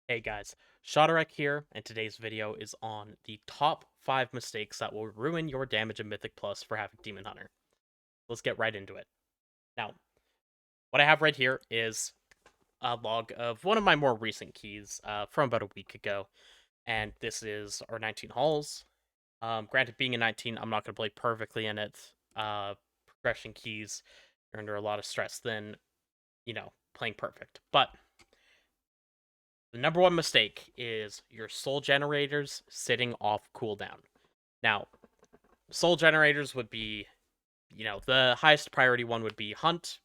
Hey guys, Shadarek here, and today's video is on the top 5 mistakes that will ruin your damage in Mythic Plus for Havoc Demon Hunter. Let's get right into it. Now, what I have right here is a log of one of my more recent keys from about a week ago, and this is our 19 halls. Granted, being a 19, I'm not going to play perfectly in it. Progression keys are under a lot of stress than, playing perfect. But the number one mistake is your soul generators sitting off cooldown. Now, soul generators would be, the highest priority one would be Hunt,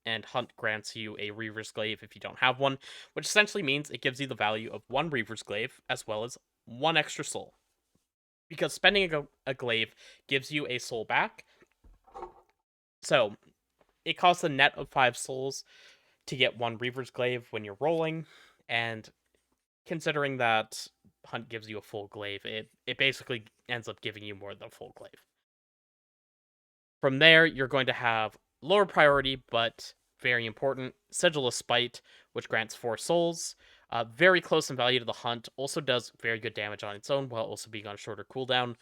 and Hunt grants you a Reaver's Glaive if you don't have one, which essentially means it gives you the value of one Reaver's Glaive as well as one extra soul. Because spending a glaive gives you a soul back. So it costs a net of 5 souls to get one Reaver's Glaive when you're rolling, and considering that Hunt gives you a full glaive, it basically ends up giving you more than a full glaive. From there, you're going to have lower priority, but very important, Sigil of Spite, which grants 4 souls. Very close in value to the Hunt, also does very good damage on its own while also being on a shorter cooldown.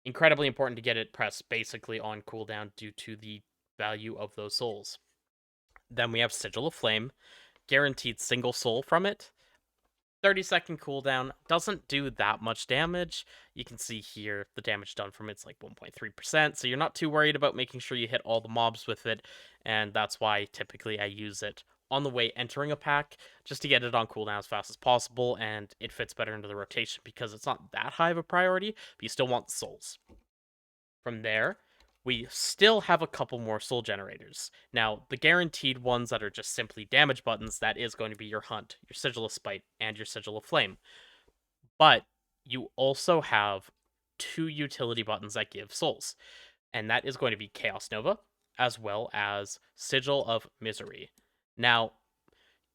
Incredibly important to get it pressed basically on cooldown due to the value of those souls. Then we have Sigil of Flame, guaranteed single soul from it. 30-second cooldown, doesn't do that much damage. You can see here the damage done from it's like 1.3%, so you're not too worried about making sure you hit all the mobs with it, and that's why typically I use it on the way entering a pack, just to get it on cooldown as fast as possible, and it fits better into the rotation because it's not that high of a priority, but you still want souls. From there, we still have a couple more soul generators. Now, the guaranteed ones that are just simply damage buttons, that is going to be your Hunt, your Sigil of Spite, and your Sigil of Flame. But you also have 2 utility buttons that give souls, and that is going to be Chaos Nova, as well as Sigil of Misery. Now,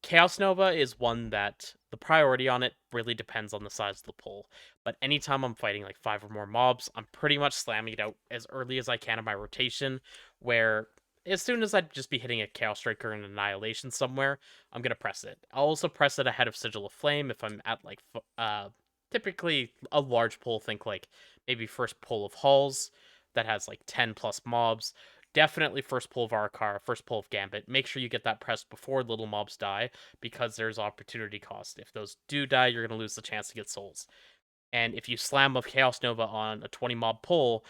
Chaos Nova is one that the priority on it really depends on the size of the pull. But anytime I'm fighting like 5 or more mobs, I'm pretty much slamming it out as early as I can in my rotation, where as soon as I'd just be hitting a Chaos Strike or an Annihilation somewhere, I'm going to press it. I'll also press it ahead of Sigil of Flame if I'm at like typically a large pull, think like maybe first pull of Halls that has like 10 plus mobs. Definitely first pull of Arcar, first pull of Gambit. Make sure you get that pressed before little mobs die, because there's opportunity cost. If those do die, you're going to lose the chance to get souls. And if you slam a Chaos Nova on a 20 mob pull,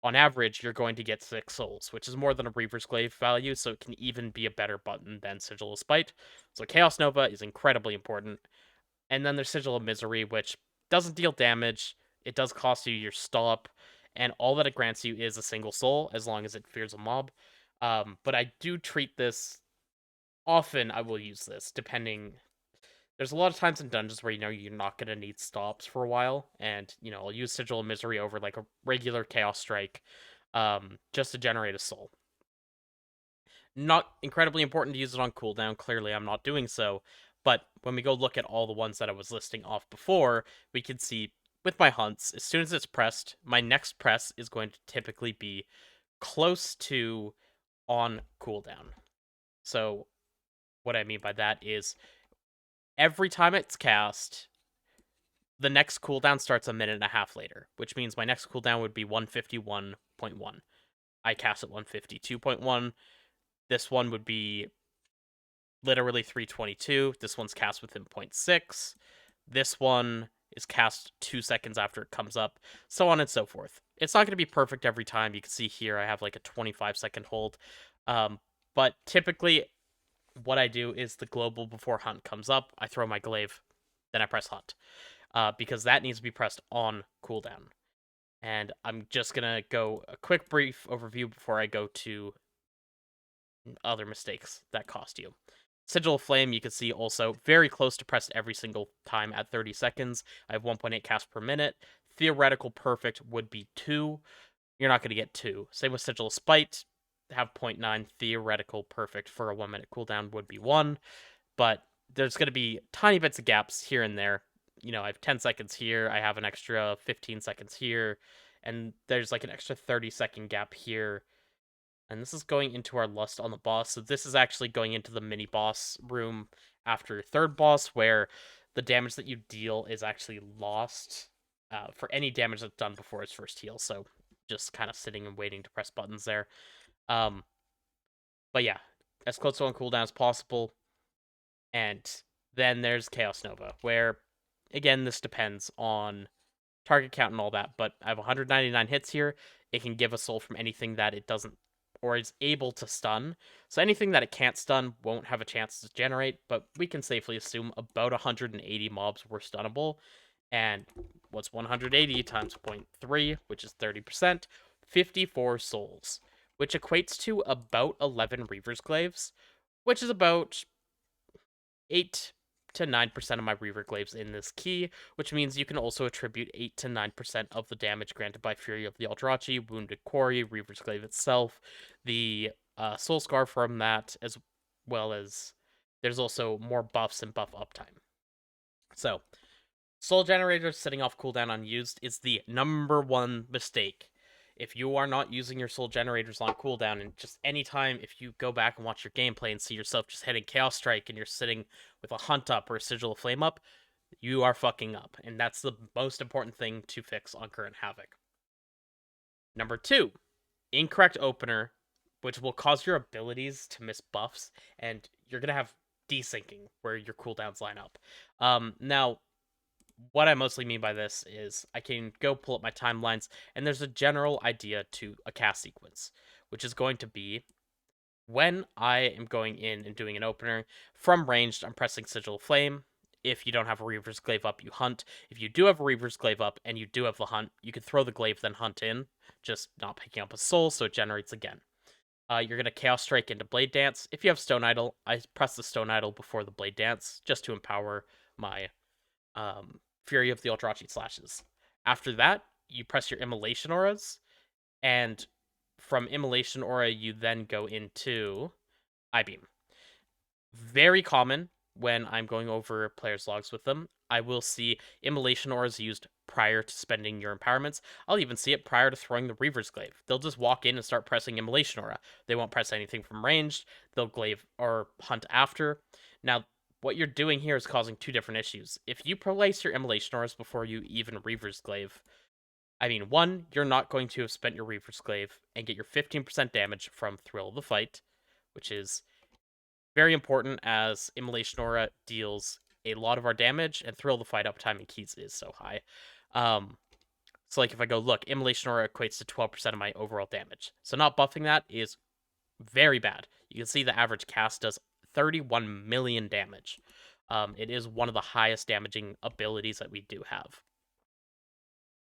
on average, you're going to get 6 souls, which is more than a Reaver's Glaive value, so it can even be a better button than Sigil of Spite. So Chaos Nova is incredibly important. And then there's Sigil of Misery, which doesn't deal damage, it does cost you your stop, and all that it grants you is a single soul, as long as it fears a mob. But I do treat this often. I will use this depending. There's a lot of times in dungeons where you're not gonna need stops for a while, and I'll use Sigil of Misery over like a regular Chaos Strike, just to generate a soul. Not incredibly important to use it on cooldown. Clearly, I'm not doing so. But when we go look at all the ones that I was listing off before, we can see with my hunts, as soon as it's pressed, my next press is going to typically be close to on cooldown. So what I mean by that is every time it's cast, the next cooldown starts a minute and a half later, which means my next cooldown would be 151.1. I cast at 152.1. This one would be literally 322. This one's cast within 0.6. This one is cast 2 seconds after it comes up, so on and so forth. It's not going to be perfect every time. You can see here I have like a 25-second hold. But typically, what I do is the global before Hunt comes up, I throw my Glaive, then I press Hunt, because that needs to be pressed on cooldown. And I'm just going to go a quick brief overview before I go to other mistakes that cost you. Sigil of Flame, you can see also very close to pressed every single time at 30 seconds. I have 1.8 casts per minute. Theoretical perfect would be 2. You're not going to get 2. Same with Sigil of Spite. Have 0.9. Theoretical perfect for a 1-minute cooldown would be 1. But there's going to be tiny bits of gaps here and there. I have 10 seconds here. I have an extra 15 seconds here. And there's like an extra 30-second gap here. And this is going into our Lust on the boss. So this is actually going into the mini boss room after third boss, where the damage that you deal is actually lost for any damage that's done before his first heal. So just kind of sitting and waiting to press buttons there. But yeah, as close to on cooldown as possible. And then there's Chaos Nova, where again this depends on target count and all that, but I have 199 hits here. It can give a soul from anything that it doesn't or is able to stun. So anything that it can't stun won't have a chance to generate, but we can safely assume about 180 mobs were stunnable. And what's 180 times 0.3, which is 30%? 54 souls, which equates to about 11 Reaver's Glaives, which is about 8 to 9% of my Reaver Glaives in this key, which means you can also attribute 8 to 9% of the damage granted by Fury of the Aldrachi, Wounded Quarry, Reaver's Glaive itself, the Soul Scar from that, as well as there's also more buffs and buff uptime. So, Soul Generators sitting off cooldown unused is the number one mistake. If you are not using your Soul Generators on cooldown, and just anytime if you go back and watch your gameplay and see yourself just hitting Chaos Strike and you're sitting with a Hunt up or a Sigil of Flame up, you are fucking up. And that's the most important thing to fix on current Havoc. Number 2, incorrect opener, which will cause your abilities to miss buffs, and you're going to have desyncing where your cooldowns line up. Now, what I mostly mean by this is I can go pull up my timelines, and there's a general idea to a cast sequence, which is going to be when I am going in and doing an opener, from ranged, I'm pressing Sigil of Flame. If you don't have a Reaver's Glaive up, you hunt. If you do have a Reaver's Glaive up and you do have the hunt, you can throw the Glaive, then hunt in, just not picking up a soul, so it generates again. You're going to Chaos Strike into Blade Dance. If you have Stone Idol, I press the Stone Idol before the Blade Dance, just to empower my Fury of the Aldrachi slashes. After that, you press your Immolation Auras, and from Immolation Aura, you then go into I-Beam. Very common when I'm going over players' logs with them. I will see Immolation Auras used prior to spending your empowerments. I'll even see it prior to throwing the Reaver's Glaive. They'll just walk in and start pressing Immolation Aura. They won't press anything from ranged. They'll Glaive or hunt after. Now, what you're doing here is causing two different issues. If you place your Immolation Auras before you even Reaver's Glaive, I mean, one, you're not going to have spent your Reaver's Glaive and get your 15% damage from Thrill of the Fight, which is very important as Immolation Aura deals a lot of our damage, and Thrill of the Fight uptime in keys is so high. So like if I go, look, Immolation Aura equates to 12% of my overall damage. So not buffing that is very bad. You can see the average cast does 31 million damage. It is one of the highest damaging abilities that we do have.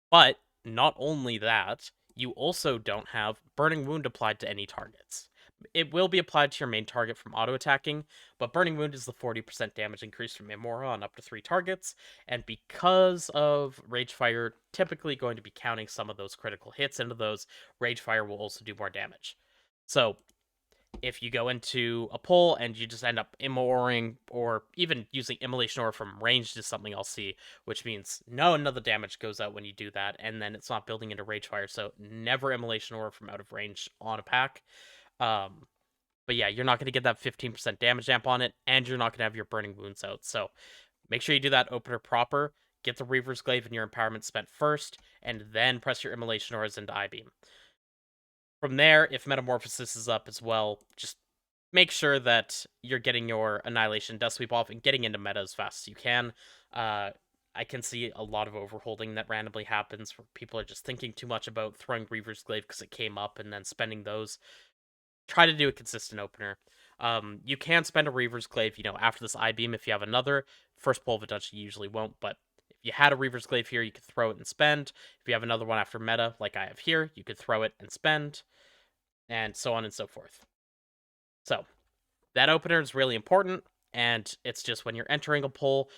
But not only that, you also don't have Burning Wound applied to any targets. It will be applied to your main target from auto-attacking, but Burning Wound is the 40% damage increase from Immora on up to 3 targets, and because of Ragefire typically going to be counting some of those critical hits into those, Ragefire will also do more damage. So, if you go into a pull and you just end up immoring or even using Immolation Aura from ranged is something I'll see, which means none of the damage goes out when you do that, and then it's not building into Ragefire, so never Immolation Aura from out of range on a pack. But yeah, you're not going to get that 15% damage amp on it, and you're not going to have your Burning Wounds out, so make sure you do that opener proper, get the Reaver's Glaive and your empowerment spent first, and then press your Immolation Auras into I-Beam. From there, if Metamorphosis is up as well, just make sure that you're getting your Annihilation Death Sweep off and getting into meta as fast as you can. I can see a lot of overholding that randomly happens where people are just thinking too much about throwing Reaver's Glaive because it came up and then spending those. Try to do a consistent opener. You can spend a Reaver's Glaive, after this I-Beam if you have another. First pull of a dungeon you usually won't, but if you had a Reaver's Glaive here, you could throw it and spend. If you have another one after meta, like I have here, you could throw it and spend, and so on and so forth. So, that opener is really important, and it's just when you're entering a pull,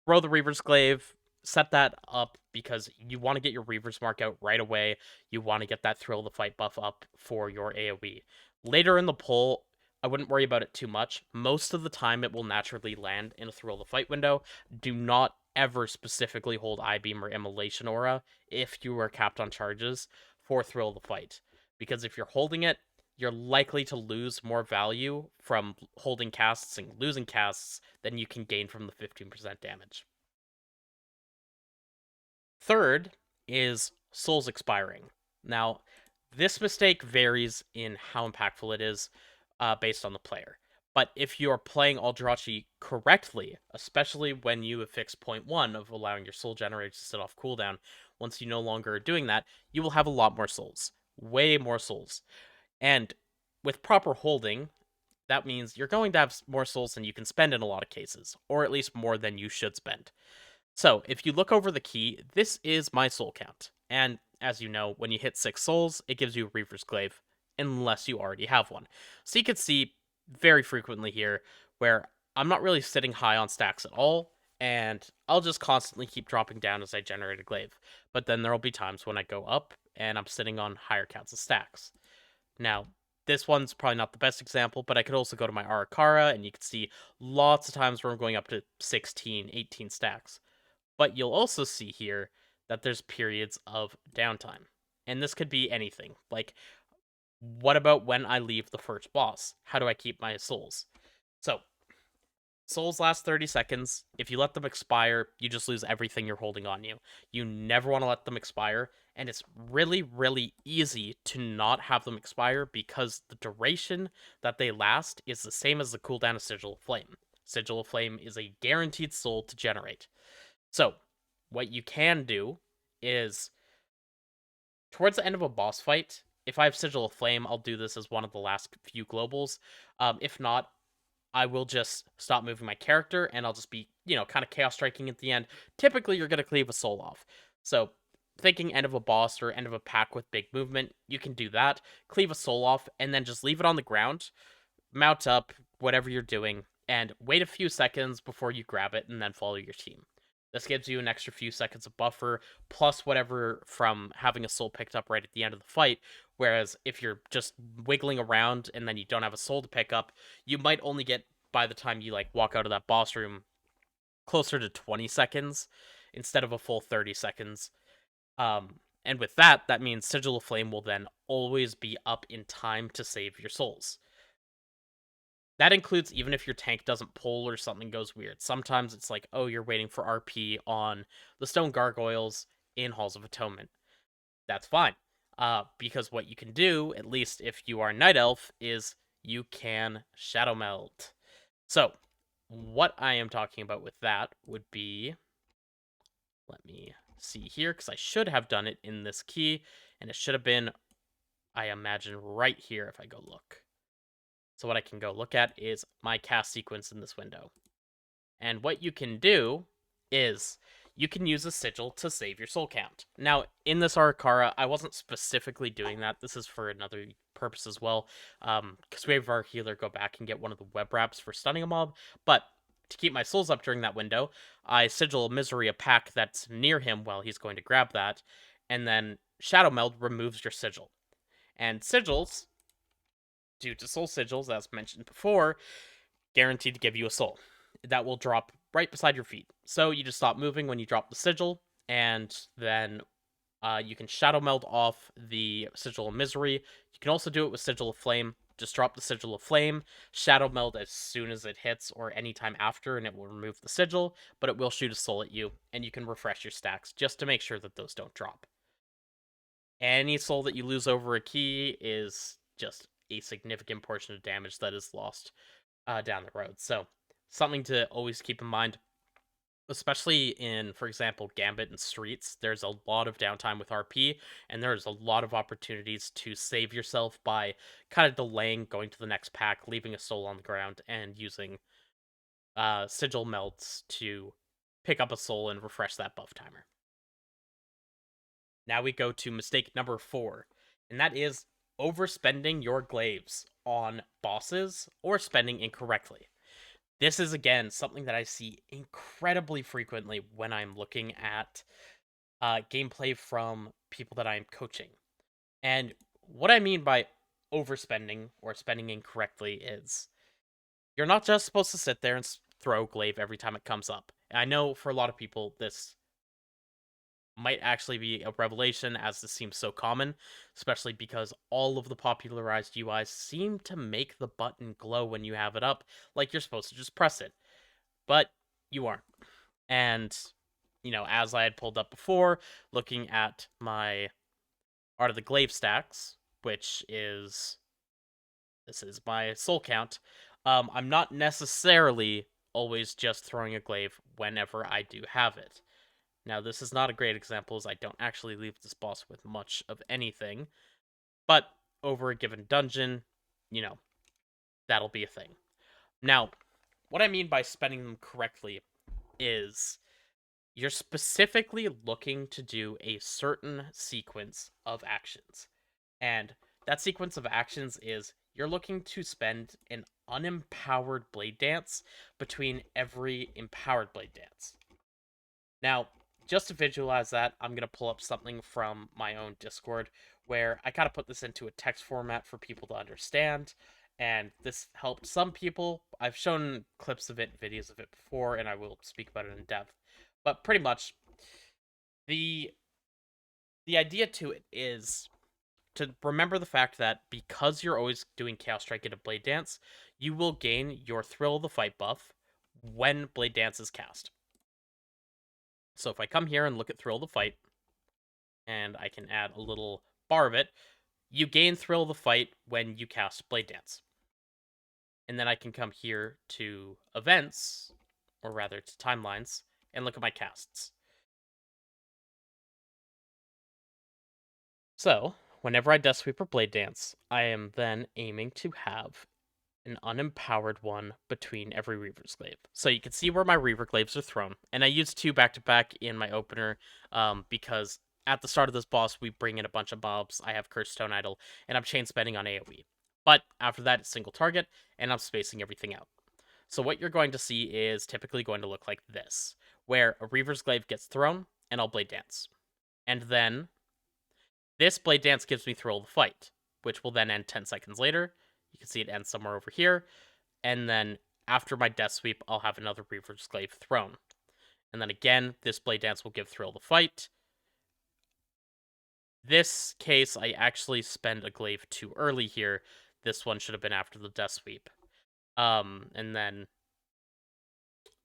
throw the Reaver's Glaive, set that up because you want to get your Reaver's Mark out right away. You want to get that Thrill of the Fight buff up for your AoE. Later in the pull, I wouldn't worry about it too much. Most of the time, it will naturally land in a Thrill of the Fight window. Do not ever specifically hold I-Beam or Immolation Aura if you are capped on charges for Thrill of the Fight. Because if you're holding it, you're likely to lose more value from holding casts and losing casts than you can gain from the 15% damage. Third is souls expiring. Now, this mistake varies in how impactful it is based on the player. But if you're playing Aldrachi correctly, especially when you have fixed point 1 of allowing your soul generators to sit off cooldown, once you no longer are doing that, you will have a lot more souls. Way more souls. And with proper holding, that means you're going to have more souls than you can spend in a lot of cases, or at least more than you should spend. So, if you look over the key, this is my soul count. And as you know, when you hit 6 souls, it gives you Reaver's Glaive, unless you already have one. So you can see very frequently here where I'm not really sitting high on stacks at all, and I'll just constantly keep dropping down as I generate a Glaive. But then there'll be times when I go up, and I'm sitting on higher counts of stacks. Now, this one's probably not the best example, but I could also go to my Arakara, and you can see lots of times where I'm going up to 16, 18 stacks. But you'll also see here that there's periods of downtime. And this could be anything. Like, what about when I leave the first boss? How do I keep my souls? So, souls last 30 seconds. If you let them expire, you just lose everything you're holding on you. You never want to let them expire. And it's really, really easy to not have them expire because the duration that they last is the same as the cooldown of Sigil of Flame. Sigil of Flame is a guaranteed soul to generate. So, what you can do is, towards the end of a boss fight, if I have Sigil of Flame, I'll do this as one of the last few globals. If not, I will just stop moving my character, and I'll just be, kind of chaos striking at the end. Typically, you're going to cleave a soul off. So, thinking end of a boss or end of a pack with big movement, you can do that. Cleave a soul off, and then just leave it on the ground. Mount up, whatever you're doing, and wait a few seconds before you grab it, and then follow your team. This gives you an extra few seconds of buffer, plus whatever from having a soul picked up right at the end of the fight. Whereas if you're just wiggling around and then you don't have a soul to pick up, you might only get, by the time you walk out of that boss room, closer to 20 seconds instead of a full 30 seconds. And with that, that means Sigil of Flame will then always be up in time to save your souls. That includes even if your tank doesn't pull or something goes weird. Sometimes it's like, oh, you're waiting for RP on the Stone Gargoyles in Halls of Atonement. That's fine. Because what you can do, at least if you are Night Elf, is you can Shadow Meld. So, what I am talking about with that would be... Let me see here, because I should have done it in this key, and it should have been, I imagine, right here if I go look. So what I can go look at is my cast sequence in this window. And what you can do is you can use a sigil to save your soul count. Now, in this Arakara, I wasn't specifically doing that. This is for another purpose as well, because we have our healer go back and get one of the web wraps for stunning a mob. But to keep my souls up during that window, I sigil Misery a pack that's near him while he's going to grab that, and then Shadow Meld removes your sigil. And sigils, due to soul sigils, as mentioned before, guaranteed to give you a soul. That will drop right beside your feet. So you just stop moving when you drop the sigil, and then you can Shadow Meld off the Sigil of Misery. You can also do it with Sigil of Flame. Just drop the Sigil of Flame, Shadow Meld as soon as it hits, or anytime after, and it will remove the sigil, but it will shoot a soul at you, and you can refresh your stacks just to make sure that those don't drop. Any soul that you lose over a key is just a significant portion of damage that is lost down the road. So, something to always keep in mind, especially in, for example, Gambit and Streets. There's a lot of downtime with RP, and there's a lot of opportunities to save yourself by kind of delaying going to the next pack, leaving a soul on the ground, and using Sigil Melts to pick up a soul and refresh that buff timer. Now we go to mistake number 4, and that is overspending your glaives on bosses or spending incorrectly. This is, again, something that I see incredibly frequently when I'm looking at gameplay from people that I'm coaching. And what I mean by overspending or spending incorrectly is you're not just supposed to sit there and throw Glaive every time it comes up. And I know for a lot of people this might actually be a revelation, as this seems so common, especially because all of the popularized UIs seem to make the button glow when you have it up, like you're supposed to just press it. But you aren't. And, as I had pulled up before, looking at my Art of the Glaive stacks, which is this is my soul count. I'm not necessarily always just throwing a glaive whenever I do have it. Now, this is not a great example, as I don't actually leave this boss with much of anything, but over a given dungeon, you know, that'll be a thing. Now, what I mean by spending them correctly is you're specifically looking to do a certain sequence of actions. And that sequence of actions is you're looking to spend an unempowered blade dance between every empowered blade dance. Now, just to visualize that, I'm going to pull up something from my own Discord where I kind of put this into a text format for people to understand. And this helped some people. I've shown clips of it, videos of it before, and I will speak about it in depth. But pretty much, the idea to it is to remember the fact that because you're always doing Chaos Strike into Blade Dance, you will gain your Thrill of the Fight buff when Blade Dance is cast. So if I come here and look at Thrill of the Fight, and I can add a little bar of it, you gain Thrill of the Fight when you cast Blade Dance. And then I can come here to events, or rather to timelines, and look at my casts. So, whenever I Death Sweep or Blade Dance, I am then aiming to have an unempowered one between every Reaver's Glaive. So you can see where my Reaver Glaives are thrown. And I used 2 back-to-back in my opener because at the start of this boss, we bring in a bunch of mobs. I have Cursed Stone Idol, and I'm chain spending on AoE. But after that, it's single target, and I'm spacing everything out. So what you're going to see is typically going to look like this, where a Reaver's Glaive gets thrown, and I'll Blade Dance. And then this Blade Dance gives me Thrill of the Fight, which will then end 10 seconds later. You can see it ends somewhere over here. And then after my Death Sweep, I'll have another Reaver's Glaive thrown. And then again, this Blade Dance will give Thrill of the Fight. This case, I actually spend a Glaive too early here. This one should have been after the Death Sweep. And then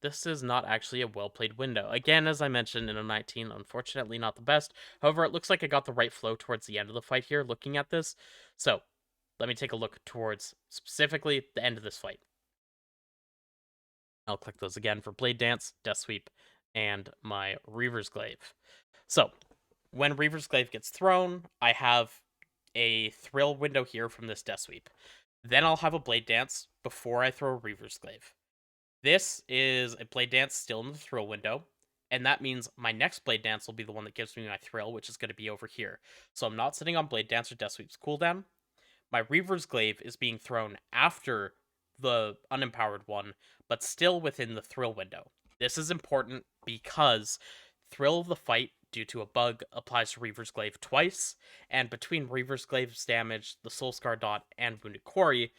this is not actually a well-played window. Again, as I mentioned, in a 19, unfortunately not the best. However, it looks like I got the right flow towards the end of the fight here, looking at this. So, let me take a look towards, specifically, the end of this fight. I'll click those again for Blade Dance, Death Sweep, and my Reaver's Glaive. So, when Reaver's Glaive gets thrown, I have a Thrill window here from this Death Sweep. Then I'll have a Blade Dance before I throw a Reaver's Glaive. This is a Blade Dance still in the Thrill window, and that means my next Blade Dance will be the one that gives me my Thrill, which is going to be over here. So I'm not sitting on Blade Dance or Death Sweep's cooldown. My Reaver's Glaive is being thrown after the unempowered one, but still within the Thrill window. This is important because Thrill of the Fight, due to a bug, applies to Reaver's Glaive twice, and between Reaver's Glaive's damage, the Soul Scar Dot, and Wounded Quarry,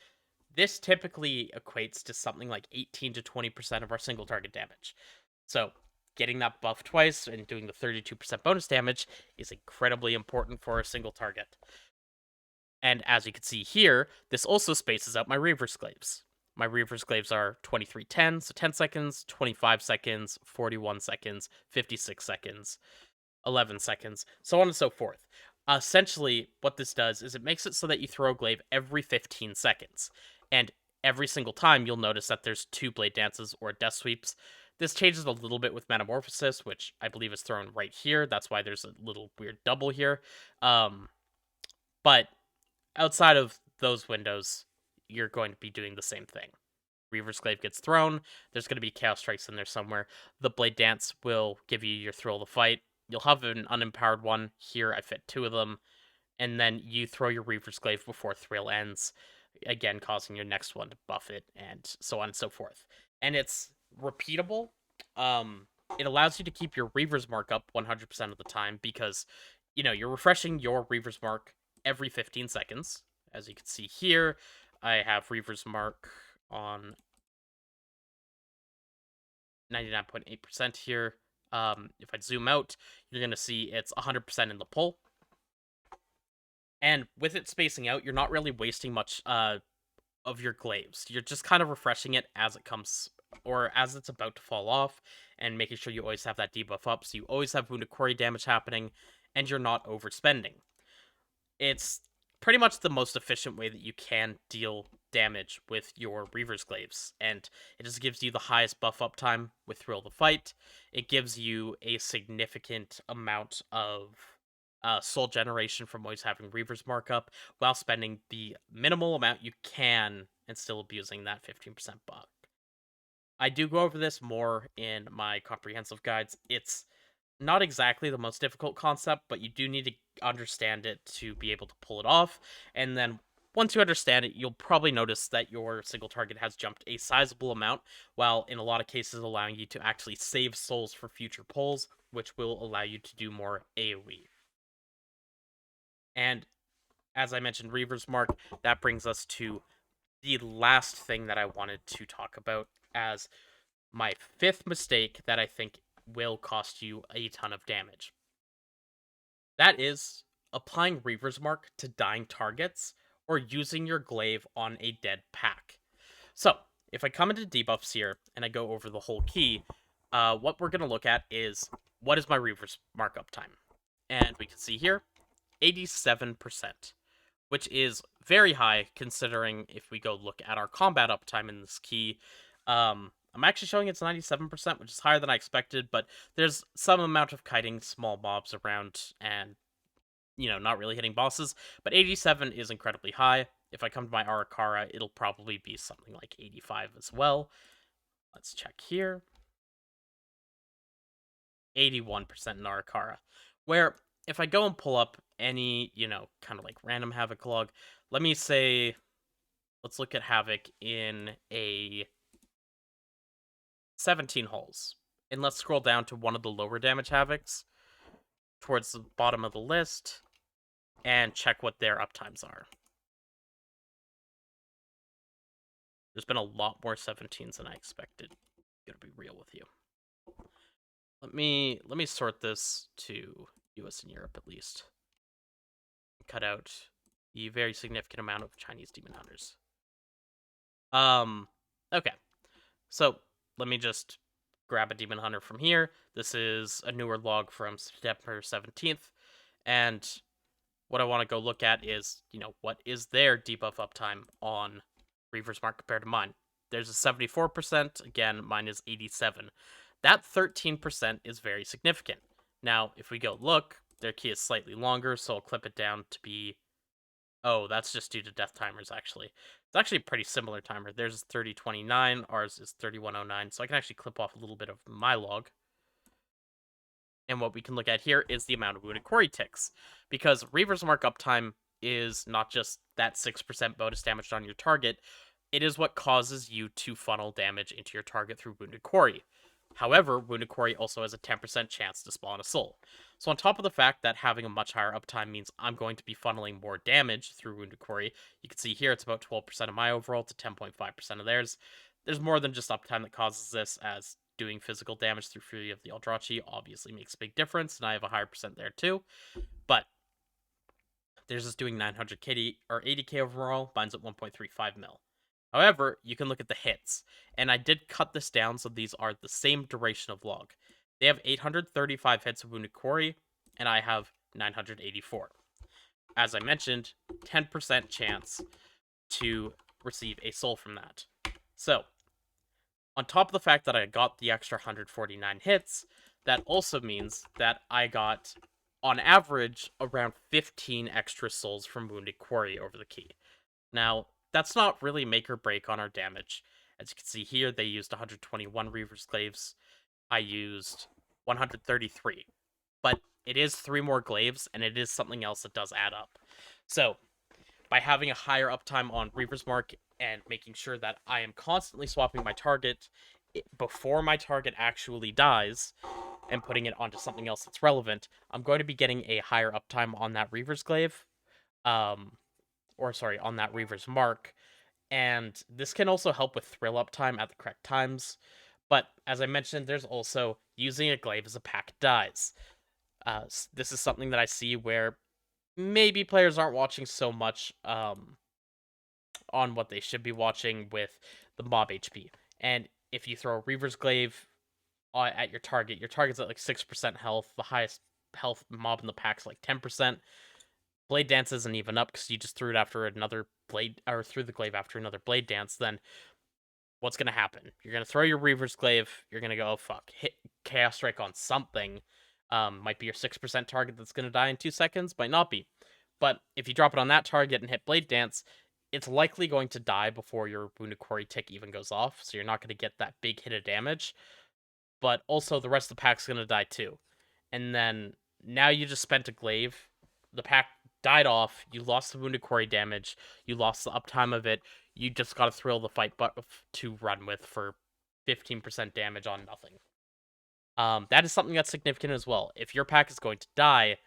this typically equates to something like 18 to 20% of our single target damage. So, getting that buff twice and doing the 32% bonus damage is incredibly important for a single target. And as you can see here, this also spaces out my Reaver's Glaives. My Reaver's Glaives are 23:10, so 10 seconds, 25 seconds, 41 seconds, 56 seconds, 11 seconds, so on and so forth. Essentially, what this does is it makes it so that you throw a glaive every 15 seconds. And every single time, you'll notice that there's 2 Blade Dances or Death Sweeps. This changes a little bit with Metamorphosis, which I believe is thrown right here. That's why there's a little weird double here. But outside of those windows, you're going to be doing the same thing. Reaver's Glaive gets thrown. There's going to be Chaos Strikes in there somewhere. The Blade Dance will give you your Thrill of the Fight. You'll have an unempowered one. Here, I fit 2 of them. And then you throw your Reaver's Glaive before Thrill ends, again, causing your next one to buff it, and so on and so forth. And it's repeatable. It allows you to keep your Reaver's Mark up 100% of the time because, you're refreshing your Reaver's Mark every 15 seconds. As you can see here, I have Reaver's Mark on 99.8% here. If I zoom out, you're going to see it's 100% in the pull. And with it spacing out, you're not really wasting much of your glaives. You're just kind of refreshing it as it comes or as it's about to fall off, and making sure you always have that debuff up, so you always have wounded quarry damage happening, and you're not overspending. It's pretty much the most efficient way that you can deal damage with your Reaver's Glaives, and it just gives you the highest buff uptime with Thrill the Fight. It gives you a significant amount of soul generation from always having Reaver's markup, while spending the minimal amount you can and still abusing that 15% buff. I do go over this more in my comprehensive guides. It's not exactly the most difficult concept, but you do need to understand it to be able to pull it off. And then once you understand it, you'll probably notice that your single target has jumped a sizable amount, while in a lot of cases allowing you to actually save souls for future pulls, which will allow you to do more AoE. And as I mentioned, Reaver's Mark, that brings us to the last thing that I wanted to talk about as my fifth mistake that I think will cost you a ton of damage. That is applying Reaver's Mark to dying targets or using your Glaive on a dead pack. So, if I come into debuffs here and I go over the whole key, what we're going to look at is what is my Reaver's Mark uptime. And we can see here, 87%, which is very high considering if we go look at our combat uptime in this key. I'm actually showing it's 97%, which is higher than I expected, but there's some amount of kiting small mobs around and, not really hitting bosses, but 87 is incredibly high. If I come to my Arakara, it'll probably be something like 85 as well. Let's check here. 81% in Arakara, where if I go and pull up any, kind of like random Havoc log, let me say, let's look at Havoc in a 17 holes. And let's scroll down to one of the lower damage Havocs towards the bottom of the list and check what their uptimes are. There's been a lot more 17s than I expected. I'm gonna be real with you. Let me sort this to US and Europe at least. Cut out the very significant amount of Chinese Demon Hunters. Okay. So let me just grab a Demon Hunter from here. This is a newer log from September 17th. And what I want to go look at is, what is their debuff uptime on Reaver's Mark compared to mine. There's a 74%. Again, mine is 87. That 13% is very significant. Now, if we go look, their key is slightly longer, so I'll clip it down to be... Oh, that's just due to death timers, actually. It's actually a pretty similar timer. Theirs is 3029, ours is 3109, so I can actually clip off a little bit of my log. And what we can look at here is the amount of wounded quarry ticks, because Reaver's Mark uptime is not just that 6% bonus damage on your target, it is what causes you to funnel damage into your target through wounded quarry. However, wounded quarry also has a 10% chance to spawn a soul. So on top of the fact that having a much higher uptime means I'm going to be funneling more damage through wounded quarry, you can see here it's about 12% of my overall to 10.5% of theirs. There's more than just uptime that causes this, as doing physical damage through Fury of the Aldrachi obviously makes a big difference, and I have a higher percent there too. But there's just doing 900 KD or 80k overall, mine's at 1.35 mil. However, you can look at the hits, and I did cut this down so these are the same duration of log. They have 835 hits of Wounded Quarry, and I have 984. As I mentioned, 10% chance to receive a soul from that. So, on top of the fact that I got the extra 149 hits, that also means that I got, on average, around 15 extra souls from Wounded Quarry over the key. Now, that's not really make or break on our damage. As you can see here, they used 121 Reaver's Glaives. I used 133. But it is 3 more Glaives, and it is something else that does add up. So, by having a higher uptime on Reaver's Mark and making sure that I am constantly swapping my target before my target actually dies and putting it onto something else that's relevant, I'm going to be getting a higher uptime on that Reaver's Glaive. On that Reaver's Mark. And this can also help with thrill uptime at the correct times. But as I mentioned, there's also using a glaive as a pack dies. This is something that I see where maybe players aren't watching so much on what they should be watching with the mob HP. And if you throw a Reaver's Glaive at your target's at like 6% health, the highest health mob in the pack's like 10%. Blade Dance isn't even up because you just threw it after another blade, or threw the glaive after another Blade Dance. Then what's gonna happen? You're gonna throw your Reaver's Glaive. You're gonna go, oh fuck, hit Chaos Strike on something. Might be your 6% target that's gonna die in 2 seconds. Might not be. But if you drop it on that target and hit Blade Dance, it's likely going to die before your Wounded Quarry tick even goes off. So you're not gonna get that big hit of damage. But also the rest of the pack's gonna die too. And then now you just spent a glaive. The pack died off. You lost the Wounded Quarry damage. You lost the uptime of it. You just got to thrill the fight to run with for 15% damage on nothing. That is something that's significant as well. If your pack is going to die,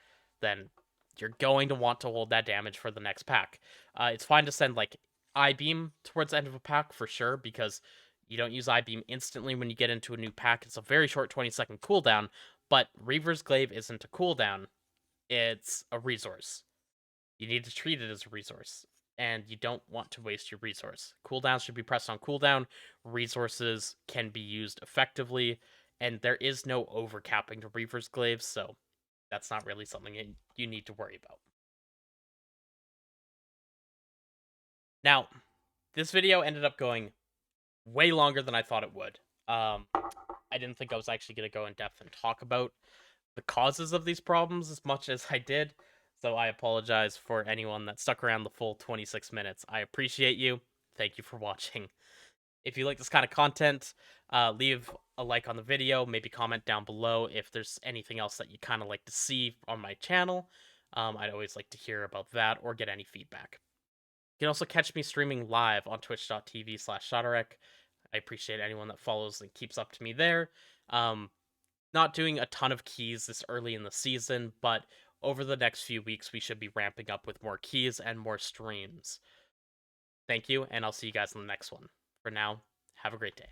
then you're going to want to hold that damage for the next pack. It's fine to send like I beam towards the end of a pack for sure, because you don't use I beam instantly when you get into a new pack. It's a very short 20-second cooldown, but Reaver's Glaive isn't a cooldown, it's a resource. You need to treat it as a resource, and you don't want to waste your resource. Cooldowns should be pressed on cooldown. Resources can be used effectively, and there is no overcapping to Reaver's Glaives, so that's not really something you need to worry about. Now, this video ended up going way longer than I thought it would. I didn't think I was actually going to go in depth and talk about the causes of these problems as much as I did. So I apologize for anyone that stuck around the full 26 minutes. I appreciate you. Thank you for watching. If you like this kind of content, leave a like on the video, maybe comment down below if there's anything else that you kind of like to see on my channel. I'd always like to hear about that or get any feedback. You can also catch me streaming live on twitch.tv/Shadowrek. I appreciate anyone that follows and keeps up to me there. Not doing a ton of keys this early in the season, but over the next few weeks, we should be ramping up with more keys and more streams. Thank you, and I'll see you guys in the next one. For now, have a great day.